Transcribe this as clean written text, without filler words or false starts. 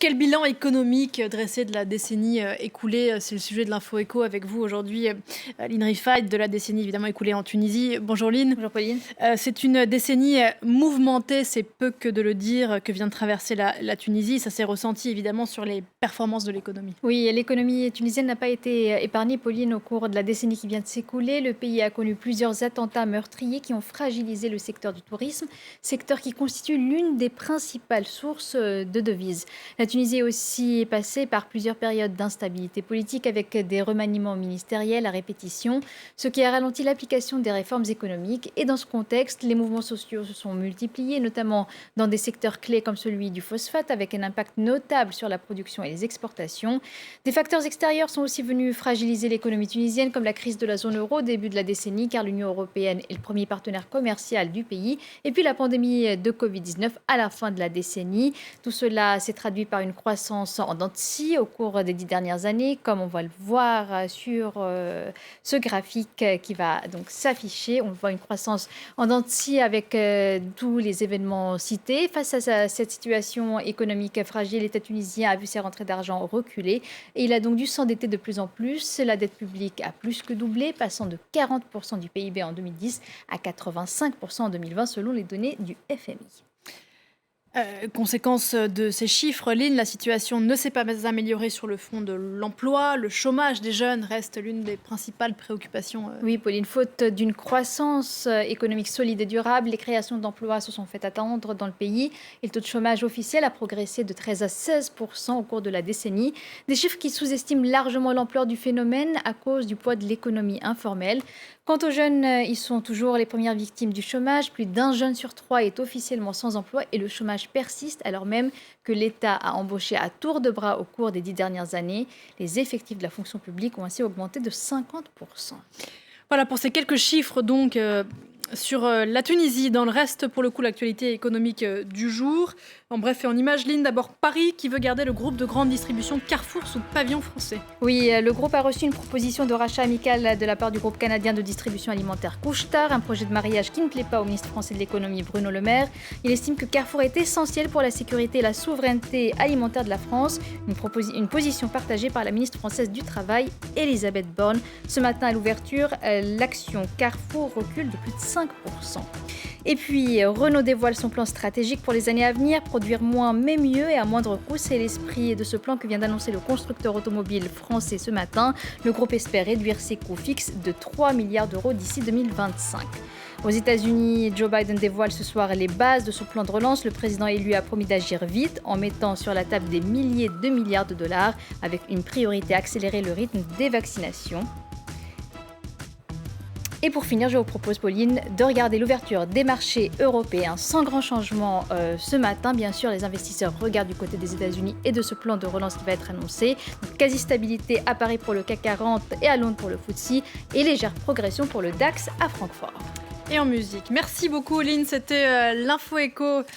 Quel bilan économique dressé de la décennie écoulée? C'est le sujet de l'info éco avec vous aujourd'hui, Lynn Rifaïd, de la décennie évidemment écoulée en Tunisie. Bonjour Lynn. Bonjour Pauline. C'est une décennie mouvementée, c'est peu que de le dire, que vient de traverser la Tunisie. Ça s'est ressenti évidemment sur les performances de l'économie. Oui, l'économie tunisienne n'a pas été épargnée, Pauline, au cours de la décennie qui vient de s'écouler. Le pays a connu plusieurs attentats meurtriers qui ont fragilisé le secteur du tourisme, secteur qui constitue l'une des principales sources de devises. La Tunisie est aussi passée par plusieurs périodes d'instabilité politique avec des remaniements ministériels à répétition, ce qui a ralenti l'application des réformes économiques. Et dans ce contexte, les mouvements sociaux se sont multipliés, notamment dans des secteurs clés comme celui du phosphate, avec un impact notable sur la production et les exportations. Des facteurs extérieurs sont aussi venus fragiliser l'économie tunisienne, comme la crise de la zone euro au début de la décennie, car l'Union européenne est le premier partenaire commercial du pays, et puis la pandémie de Covid-19 à la fin de la décennie. Tout cela s'est traduit par une croissance en dents de scie au cours des 10 dernières années, comme on va le voir sur ce graphique qui va donc s'afficher. On voit une croissance en dents de scie avec tous les événements cités. Face à cette situation économique fragile, l'État tunisien a vu ses rentrées d'argent reculer et il a donc dû s'endetter de plus en plus. La dette publique a plus que doublé, passant de 40% du PIB en 2010 à 85% en 2020 selon les données du FMI. Conséquence de ces chiffres, Lynn, la situation ne s'est pas améliorée sur le front de l'emploi. Le chômage des jeunes reste l'une des principales préoccupations. Oui, Pauline, faute d'une croissance économique solide et durable, les créations d'emplois se sont fait attendre dans le pays et le taux de chômage officiel a progressé de 13 à 16% au cours de la décennie. Des chiffres qui sous-estiment largement l'ampleur du phénomène à cause du poids de l'économie informelle. Quant aux jeunes, ils sont toujours les premières victimes du chômage. Plus d'un jeune sur trois est officiellement sans emploi et le chômage persiste alors même que l'État a embauché à tour de bras au cours des 10 dernières années. Les effectifs de la fonction publique ont ainsi augmenté de 50%. Voilà pour ces quelques chiffres donc sur la Tunisie. Dans le reste, pour le coup, l'actualité économique du jour. En bref et en images, Lynn, d'abord Paris qui veut garder le groupe de grande distribution Carrefour sous pavillon français. Oui, le groupe a reçu une proposition de rachat amical de la part du groupe canadien de distribution alimentaire Couche-Tard, un projet de mariage qui ne plaît pas au ministre français de l'économie Bruno Le Maire. Il estime que Carrefour est essentiel pour la sécurité et la souveraineté alimentaire de la France, une position partagée par la ministre française du Travail, Elisabeth Borne. Ce matin à l'ouverture, l'action Carrefour recule de plus de 5%. Et puis, Renault dévoile son plan stratégique pour les années à venir, produire moins mais mieux et à moindre coût. C'est l'esprit de ce plan que vient d'annoncer le constructeur automobile français ce matin. Le groupe espère réduire ses coûts fixes de 3 milliards d'euros d'ici 2025. Aux États-Unis, Joe Biden dévoile ce soir les bases de son plan de relance. Le président élu a promis d'agir vite en mettant sur la table des milliers de milliards de dollars, avec une priorité à accélérer le rythme des vaccinations. Et pour finir, je vous propose, Pauline, de regarder l'ouverture des marchés européens sans grand changement ce matin. Bien sûr, les investisseurs regardent du côté des États-Unis et de ce plan de relance qui va être annoncé. Donc, quasi-stabilité à Paris pour le CAC 40 et à Londres pour le FTSE et légère progression pour le DAX à Francfort. Et en musique. Merci beaucoup, Lynn. C'était l'info éco